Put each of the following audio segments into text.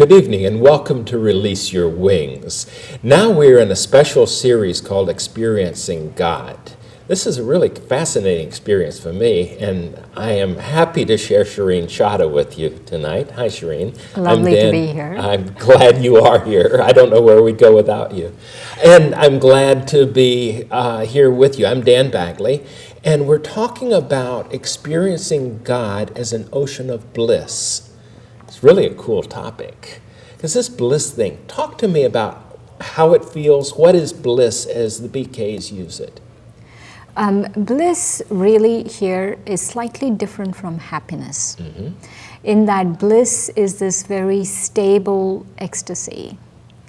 Good evening and welcome to Release Your Wings. Now we're in a special series called Experiencing God. This is a really fascinating experience for me, and I am happy to share Shireen Chadha with you tonight. Hi, Shireen. Lovely to be here. I'm glad you are here. I don't know where we'd go without you. And I'm glad to be here with you. I'm Dan Bagley, and we're talking about experiencing God as an ocean of bliss. It's really a cool topic. Because this bliss thing, talk to me about how it feels. What is bliss as the BKs use it? Bliss really here is slightly different from happiness. In that bliss is this very stable ecstasy.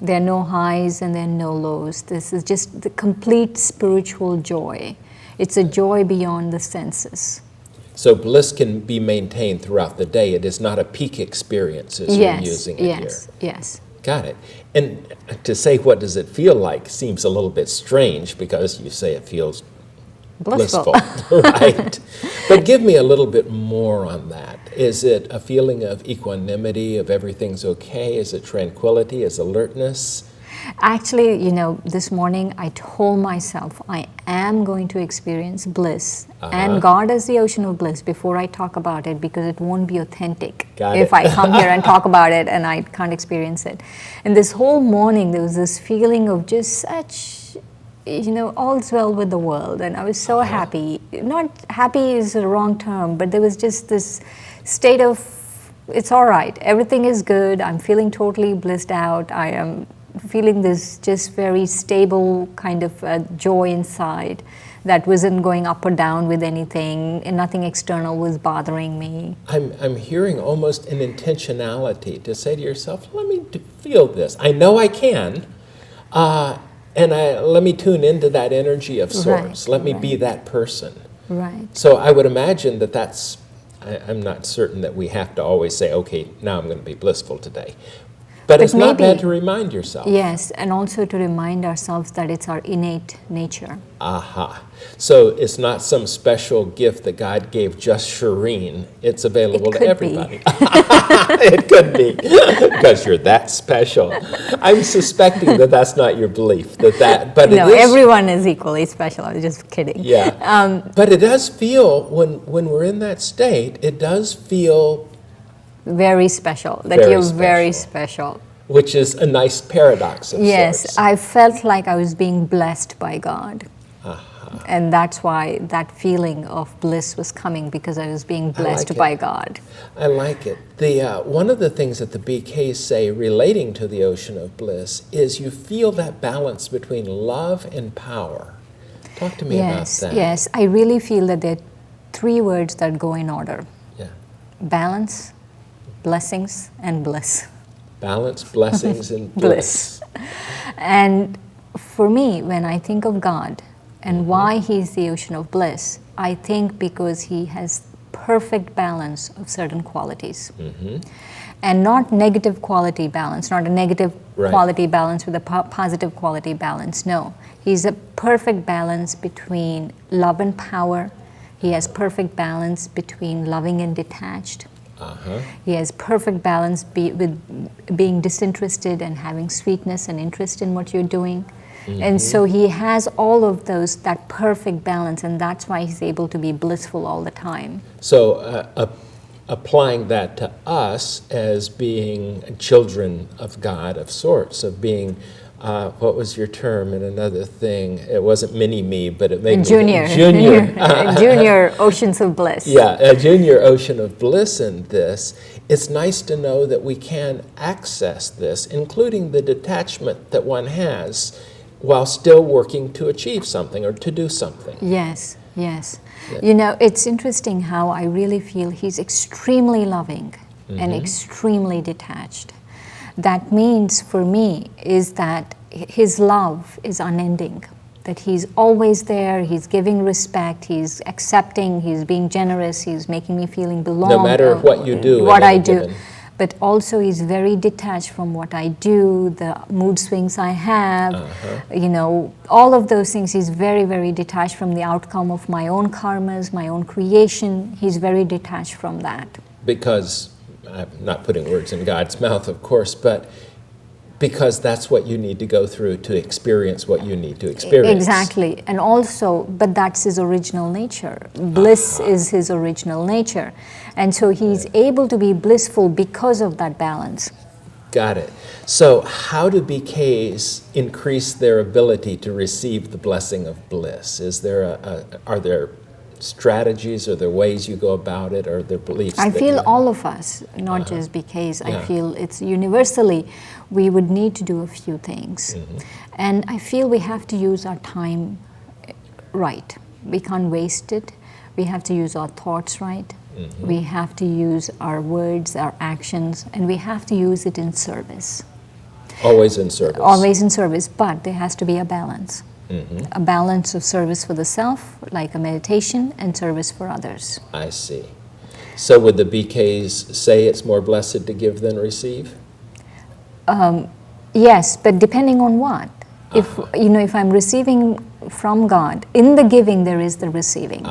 There are no highs and there are no lows. This is just the complete spiritual joy. It's a joy beyond the senses. So bliss can be maintained throughout the day. It is not a peak experience as you're using it here. Yes. Got it. And to say what does it feel like seems a little bit strange because you say it feels blissful. Right. But give me a little bit more on that. Is it a feeling of equanimity, of everything's okay? Is it tranquility? Is it alertness? Actually, this morning I told myself I am going to experience bliss and God as the ocean of bliss before I talk about it, because it won't be authentic if I come here and talk about it and I can't experience it. And this whole morning there was this feeling of just such, all's well with the world, and I was so happy. Not happy is the wrong term, but there was just this state of, it's all right, everything is good, I'm feeling totally blissed out, I am feeling this just very stable kind of joy inside that wasn't going up or down with anything, and nothing external was bothering me. I'm hearing almost an intentionality to say to yourself, let me feel this. I know I can, and let me tune into that energy of source. Let me be that person. Right. So I would imagine that's, I'm not certain that we have to always say, okay, now I'm going to be blissful today. But it's not bad to remind yourself. Yes, and also to remind ourselves that it's our innate nature. So it's not some special gift that God gave just Shireen. It's available to everybody. It could be, because you're that special. I'm suspecting that that's not your belief. But no, everyone is equally special. I was just kidding. Yeah. But it does feel, when we're in that state, it does feel very special, that you're very special. Which is a nice paradox of sorts. Yes, I felt like I was being blessed by God. And that's why that feeling of bliss was coming, because I was being blessed by God. I like it. One of the things that the BKs say relating to the ocean of bliss is you feel that balance between love and power. Talk to me about that. Yes, I really feel that there are three words that go in order. Yeah. Balance, blessings, and bliss. Balance, blessings, and bliss. And for me, when I think of God and why He's the ocean of bliss, I think because He has perfect balance of certain qualities. And not negative quality balance, not a negative quality balance with a positive quality balance. No, He's a perfect balance between love and power. He has perfect balance between loving and detached. He has perfect balance with being disinterested and having sweetness and interest in what you're doing. And so He has all of those, that perfect balance, and that's why He's able to be blissful all the time. So applying that to us as being children of God of sorts, of being, what was your term in another thing? It wasn't mini-me, but it made Junior. Junior oceans of bliss. Yeah, a junior ocean of bliss in this. It's nice to know that we can access this, including the detachment that one has, while still working to achieve something or to do something. Yes. It's interesting how I really feel He's extremely loving and extremely detached. That means for me is that His love is unending, that He's always there, He's giving respect, He's accepting, He's being generous, He's making me feeling belong. No matter what you do. What I do. But also He's very detached from what I do, the mood swings I have, all of those things. He's very, very detached from the outcome of my own karmas, my own creation. He's very detached from that. Because I'm not putting words in God's mouth, of course, but because that's what you need to go through to experience what you need to experience. Exactly. And also, but that's his original nature. Bliss is his original nature. And so he's able to be blissful because of that balance. Got it. So how do BKs increase their ability to receive the blessing of bliss? Are there strategies, or there ways you go about it, or there beliefs? I feel all of us, not just BKs, I feel it's universally, we would need to do a few things. And I feel we have to use our time right. We can't waste it. We have to use our thoughts right. We have to use our words, our actions, and we have to use it in service. Always in service. Always in service, but there has to be a balance. A balance of service for the self, like a meditation, and service for others. I see. So would the BKs say it's more blessed to give than receive? Yes, but depending on what. If I'm receiving from God, in the giving there is the receiving.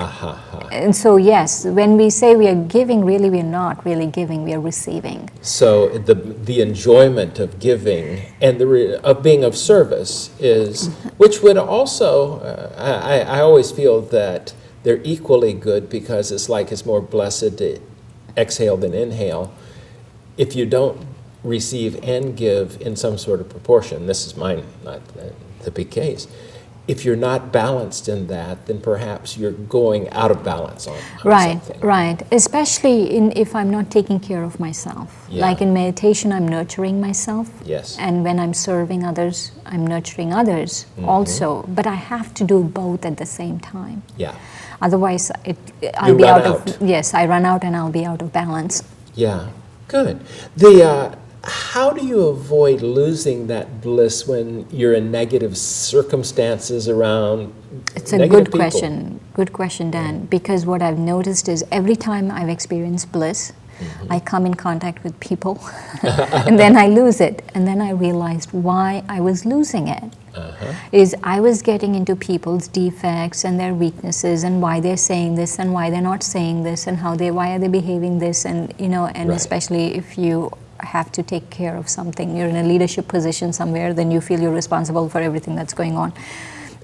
And so yes, when we say we are giving, really we are not really giving, we are receiving. So the enjoyment of giving and of being of service is, which would also, I always feel that they're equally good, because it's more blessed to exhale than inhale. If you don't receive and give in some sort of proportion, this is mine, not the BKs. If you're not balanced in that, then perhaps you're going out of balance on something. Right. Especially if I'm not taking care of myself. Like in meditation, I'm nurturing myself. Yes. And when I'm serving others, I'm nurturing others also. But I have to do both at the same time. Yeah. Otherwise, I'll be out of. Yes, I run out and I'll be out of balance. Yeah. Good. How do you avoid losing that bliss when you're in negative circumstances around It's a good question. Good question, Dan. Because what I've noticed is every time I've experienced bliss, I come in contact with people and then I lose it. And then I realized why I was losing it. Is I was getting into people's defects and their weaknesses, and why they're saying this and why they're not saying this, and why are they behaving this, and especially if you have to take care of something, you're in a leadership position somewhere, then you feel you're responsible for everything that's going on.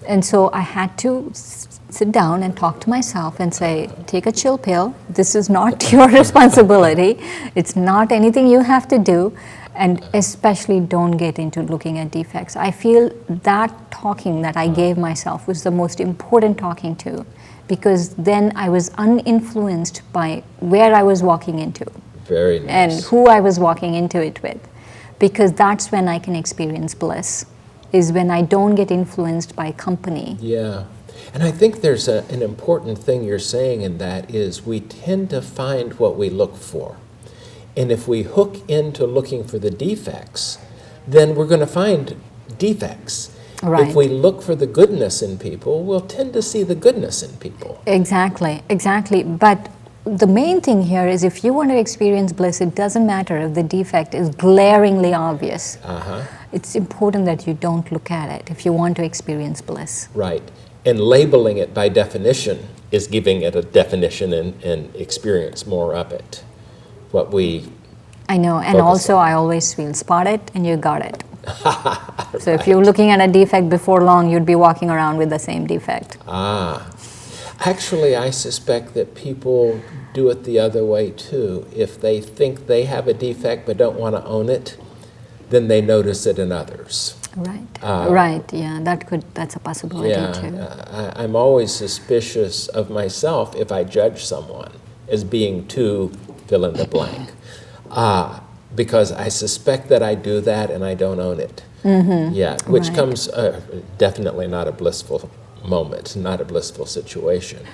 And so I had to sit down and talk to myself and say, take a chill pill. This is not your responsibility. It's not anything you have to do. And especially don't get into looking at defects. I feel that talking that I gave myself was the most important talking to, because then I was uninfluenced by where I was walking into. Very nice. And who I was walking into it with. Because that's when I can experience bliss, is when I don't get influenced by company. Yeah. And I think there's an important thing you're saying in that is we tend to find what we look for. And if we hook into looking for the defects, then we're going to find defects. Right. If we look for the goodness in people, we'll tend to see the goodness in people. Exactly. But the main thing here is if you want to experience bliss, it doesn't matter if the defect is glaringly obvious. It's important that you don't look at it if you want to experience bliss. Right. And labeling it by definition is giving it a definition and experience more of it. I know, and also I always feel spot it and you got it. So if you're looking at a defect before long, you'd be walking around with the same defect. Actually, I suspect that people do it the other way too. If they think they have a defect but don't want to own it, then they notice it in others. Right, yeah, that's a possibility too. I'm always suspicious of myself if I judge someone as being too fill in the blank, because I suspect that I do that and I don't own it. Which comes definitely not a blissful moment, not a blissful situation.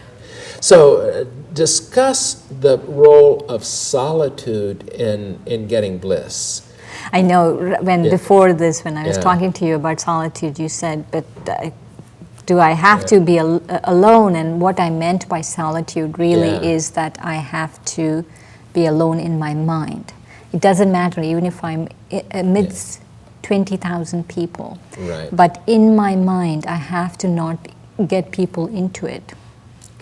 So discuss the role of solitude in getting bliss. I know before this, when I was talking to you about solitude, you said, but do I have to be alone? And what I meant by solitude really is that I have to be alone in my mind. It doesn't matter even if I'm amidst 20,000 people. Right. But in my mind, I have to not get people into it.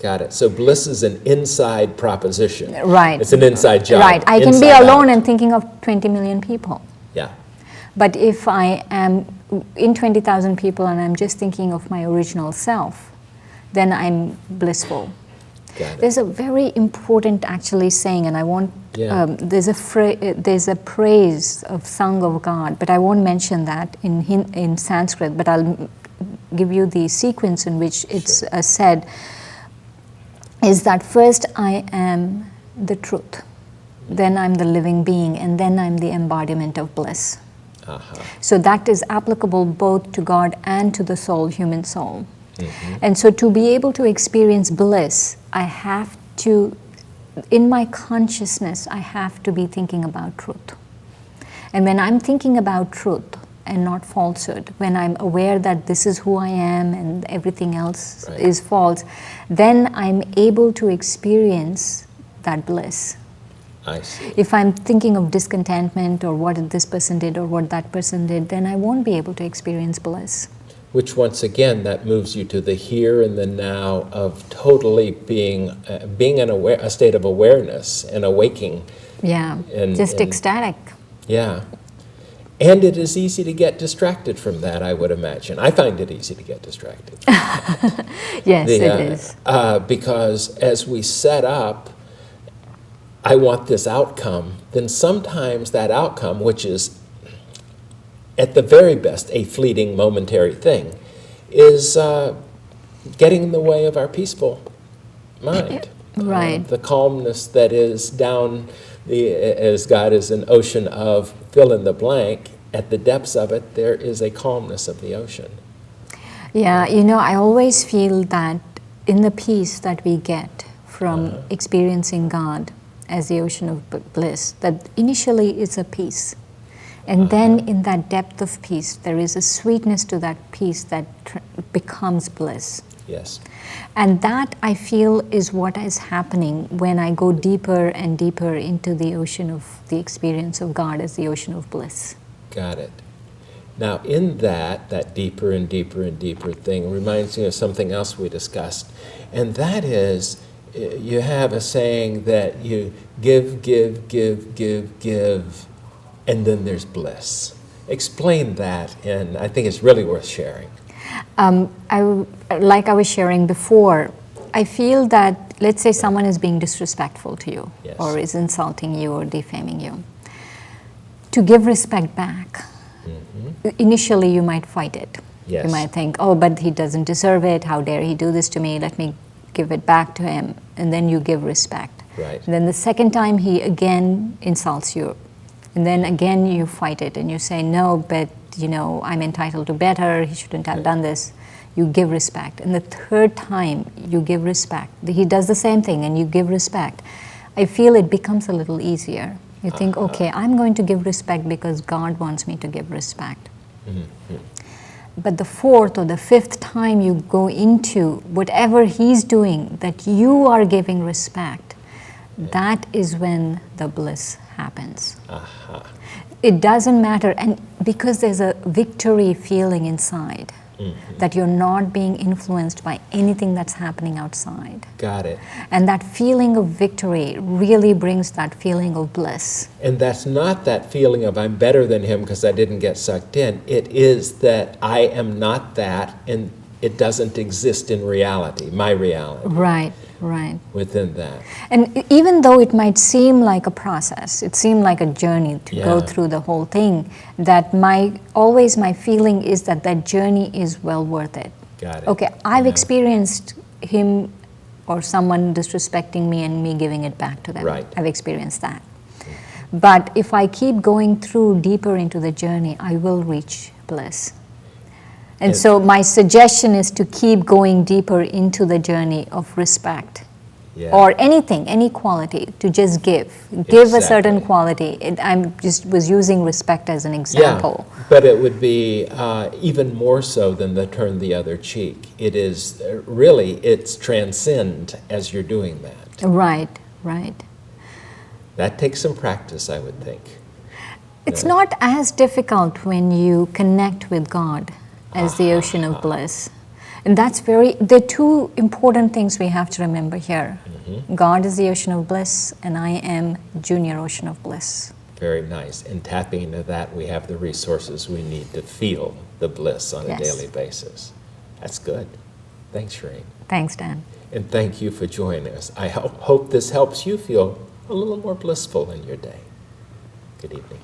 Got it. So bliss is an inside proposition. Right. It's an inside job. Right. I can be alone and thinking of 20 million people. Yeah. But if I am in 20,000 people and I'm just thinking of my original self, then I'm blissful. Got it. There's a very important actually saying, and I won't, there's a praise of song of God, but I won't mention that in Sanskrit, but I'll give you the sequence in which it's said, is that first I am the truth, then I'm the living being, and then I'm the embodiment of bliss. So that is applicable both to God and to the soul, human soul. And so to be able to experience bliss, I have to, in my consciousness, I have to be thinking about truth. And when I'm thinking about truth and not falsehood, when I'm aware that this is who I am and everything else is false, then I'm able to experience that bliss. I see. If I'm thinking of discontentment or what this person did or what that person did, then I won't be able to experience bliss. Which once again, that moves you to the here and the now of totally being in a state of awareness and awaking. Yeah, just ecstatic. Yeah. And it is easy to get distracted from that, I would imagine. I find it easy to get distracted. Yes, it is. Because as we set up, I want this outcome, then sometimes that outcome, which is at the very best a fleeting, momentary thing, is getting in the way of our peaceful mind. Right. The calmness that is down, as God is an ocean of fill in the blank, at the depths of it, there is a calmness of the ocean. Yeah, I always feel that in the peace that we get from experiencing God as the ocean of bliss, that initially it's a peace. And then in that depth of peace, there is a sweetness to that peace that becomes bliss. Yes. And that, I feel, is what is happening when I go deeper and deeper into the ocean of the experience of God as the ocean of bliss. Got it. Now, in that deeper and deeper and deeper thing reminds me of something else we discussed, and that is, you have a saying that you give, and then there's bliss. Explain that, and I think it's really worth sharing. Like I was sharing before, I feel that, let's say someone is being disrespectful to you, or is insulting you or defaming you. To give respect back, initially you might fight it. Yes. You might think, oh, but he doesn't deserve it, how dare he do this to me, let me give it back to him, and then you give respect. Right. And then the second time he again insults you, and then again you fight it and you say, no, but I'm entitled to better, he shouldn't have done this. You give respect. And the third time you give respect, he does the same thing and you give respect. I feel it becomes a little easier. You think, okay, I'm going to give respect because God wants me to give respect. But the fourth or the fifth time you go into whatever he's doing, that you are giving respect, that is when the bliss happens. It doesn't matter, and because there's a victory feeling inside, that you're not being influenced by anything that's happening outside. Got it. And that feeling of victory really brings that feeling of bliss. And that's not that feeling of I'm better than him because I didn't get sucked in. It is that I am not that, and it doesn't exist in reality, my reality. Right, right. Within that. And even though it might seem like a process, it seemed like a journey to go through the whole thing, that my feeling is that that journey is well worth it. Got it. Okay, I've experienced him or someone disrespecting me and me giving it back to them. Right. I've experienced that. But if I keep going through deeper into the journey, I will reach bliss. And so my suggestion is to keep going deeper into the journey of respect. Or anything, any quality, to just give a certain quality. I'm just was using respect as an example. Yeah, but it would be even more so than the turn the other cheek. It is really, it's transcend as you're doing that. Right, right. That takes some practice, I would think. It's not as difficult when you connect with God as the ocean of bliss. And there are two important things we have to remember here. God is the ocean of bliss, and I am junior ocean of bliss. Very nice. And tapping into that, we have the resources we need to feel the bliss on a daily basis. That's good. Thanks, Shireen. Thanks, Dan. And thank you for joining us. I hope this helps you feel a little more blissful in your day. Good evening.